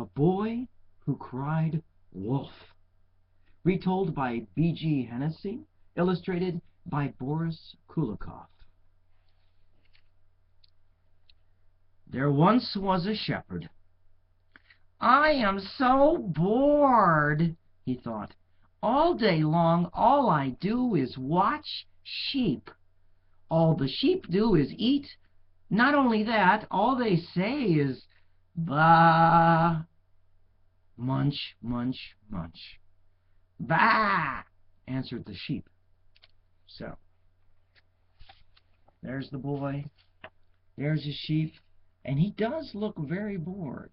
The Boy Who Cried Wolf. Retold by B.G. Hennessy. Illustrated by Boris Kulikov. There once was a shepherd. "I am so bored," he thought. "All day long all I do is watch sheep. All the sheep do is eat. Not only that, all they say is baa, munch, munch, munch." "Baa," answered the sheep. So, there's the boy, there's his sheep, and he does look very bored.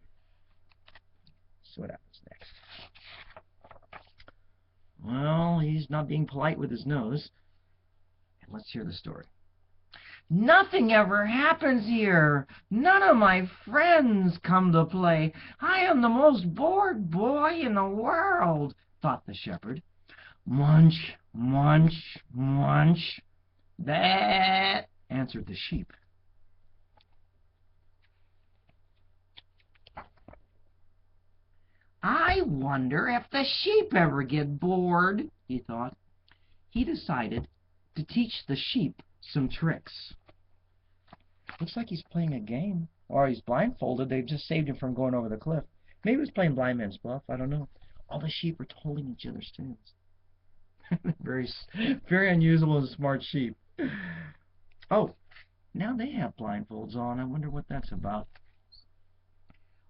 So what happens next? Well, he's not being polite with his nose. And let's hear the story. "Nothing ever happens here. None of my friends come to play. I am the most bored boy in the world," thought the shepherd. "Munch, munch, munch. That," answered the sheep. "I wonder if the sheep ever get bored," he thought. He decided to teach the sheep some tricks. Looks like he's playing a game. Or he's blindfolded. They've just saved him from going over the cliff. Maybe he was playing blind man's buff. I don't know. All the sheep are holding each other's tails. Very, very unusual and smart sheep. Oh, now they have blindfolds on. I wonder what that's about.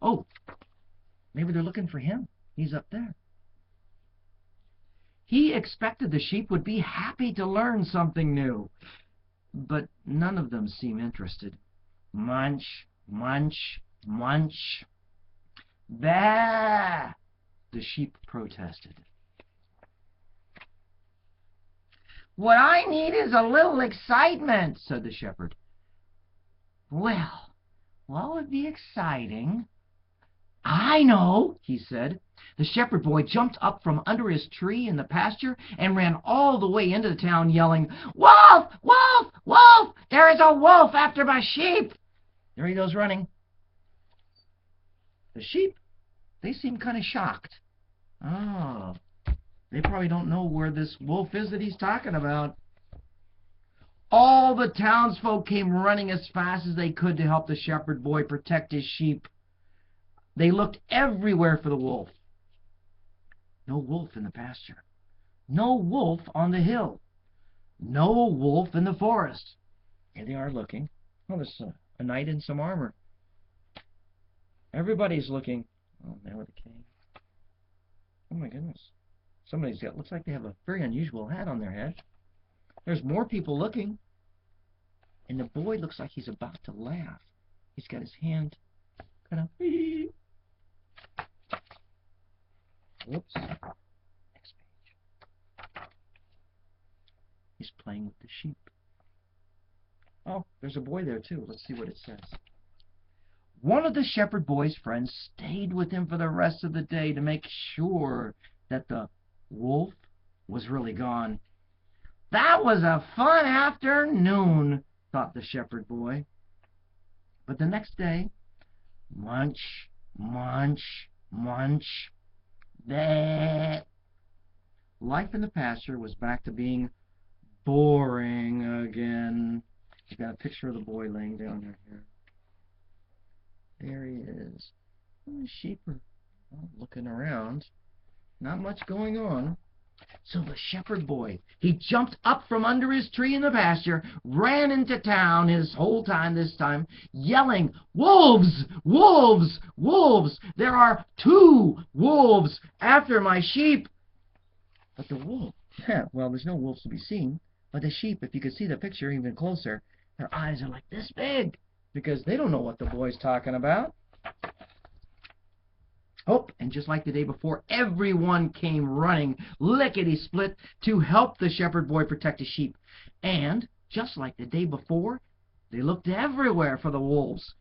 Oh, maybe they're looking for him. He's up there. He expected the sheep would be happy to learn something new, but none of them seem interested. Munch, munch, munch. Bah! The sheep protested. "What I need is a little excitement," said the shepherd. "Well, what would be exciting?" "I know," he said. The shepherd boy jumped up from under his tree in the pasture and ran all the way into the town yelling, "Wolf! Wolf! Wolf! There is a wolf after my sheep!" There he goes running. The sheep, they seem kind of shocked. Oh, they probably don't know where this wolf is that he's talking about. All the townsfolk came running as fast as they could to help the shepherd boy protect his sheep. They looked everywhere for the wolf. No wolf in the pasture. No wolf on the hill. No wolf in the forest. Here they are looking. Oh, there's a knight in some armor. Everybody's looking. Oh, man with a cane. Oh my goodness. Somebody's got, looks like they have a very unusual hat on their head. There's more people looking. And the boy looks like he's about to laugh. He's got his hand kind of... Whoops. Next page. He's playing with the sheep. Oh, there's a boy there too. Let's see what it says. One of the shepherd boy's friends stayed with him for the rest of the day to make sure that the wolf was really gone. "That was a fun afternoon," thought the shepherd boy. But the next day, munch, munch, munch. That life in the pasture was back to being boring again. We've got a picture of the boy laying down here. There he is. Oh, the sheep are looking around. Not much going on. So the shepherd boy, he jumped up from under his tree in the pasture, ran into town his whole time this time, yelling, "Wolves! Wolves! Wolves! There are 2 wolves after my sheep!" But the wolf, well, there's no wolves to be seen. But the sheep, if you could see the picture even closer, their eyes are like this big, because they don't know what the boy's talking about. Oh, and just like the day before, everyone came running, lickety-split, to help the shepherd boy protect his sheep. And, just like the day before, they looked everywhere for the wolves.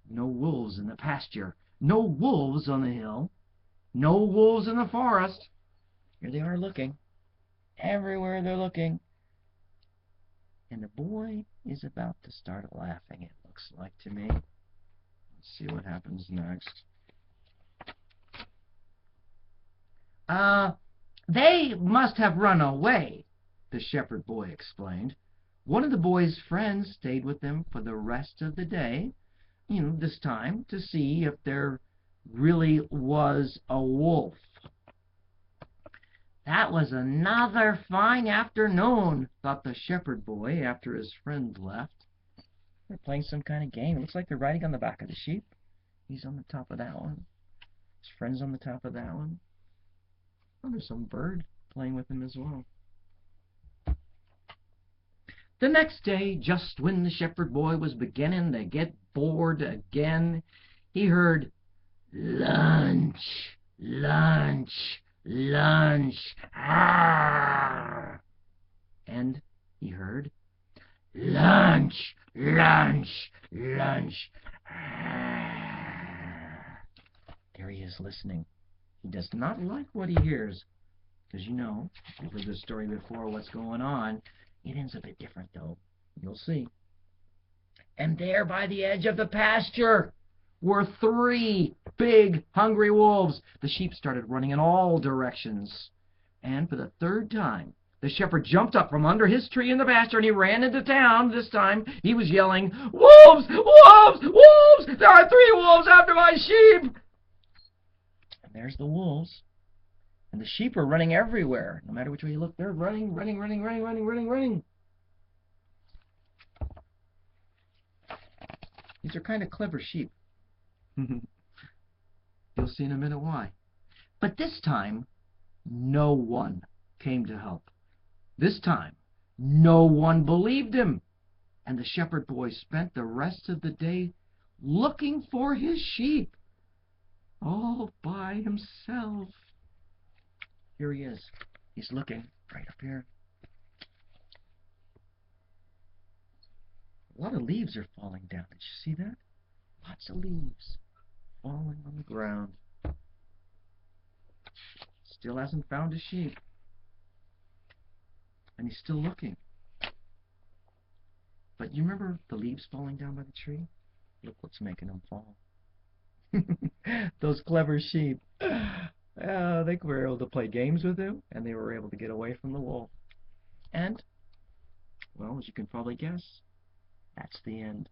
No wolves in the pasture. No wolves on the hill. No wolves in the forest. Here they are looking. Everywhere they're looking. And the boy is about to start laughing, it looks like to me. Let's see what happens next. Uh, they must have run away, the shepherd boy explained. One of the boy's friends stayed with them for the rest of the day, this time to see if there really was a wolf. That was another fine afternoon, thought the shepherd boy after his friends left. They're playing some kind of game. It looks like they're riding on the back of the sheep. He's on the top of that one. His friend's on the top of that one. Oh, there's some bird playing with him as well. The next day, just when the shepherd boy was beginning to get bored again, he heard, "Lunch, lunch, lunch, arr!" And he heard, "Lunch, lunch, lunch, arr!" There he is listening. He does not like what he hears, because you've heard this story before, what's going on. It ends a bit different, though. You'll see. And there by the edge of the pasture were 3 big, hungry wolves. The sheep started running in all directions. And for the 3rd time, the shepherd jumped up from under his tree in the pasture and he ran into town. This time, he was yelling, "Wolves! Wolves! Wolves! There are 3 wolves after my sheep!" And there's the wolves. And the sheep are running everywhere. No matter which way you look, they're running, running, running, running, running, running, running. These are kind of clever sheep. You'll see in a minute why. But this time, no one came to help. This time, no one believed him. And the shepherd boy spent the rest of the day looking for his sheep, all by himself. Here he is. He's looking right up here. A lot of leaves are falling down. Did you see that? Lots of leaves falling on the ground. Still hasn't found his sheep. And he's still looking. But you remember the leaves falling down by the tree? Look what's making them fall. Those clever sheep. They were able to play games with him, and they were able to get away from the wolf. And, well, as you can probably guess, that's the end.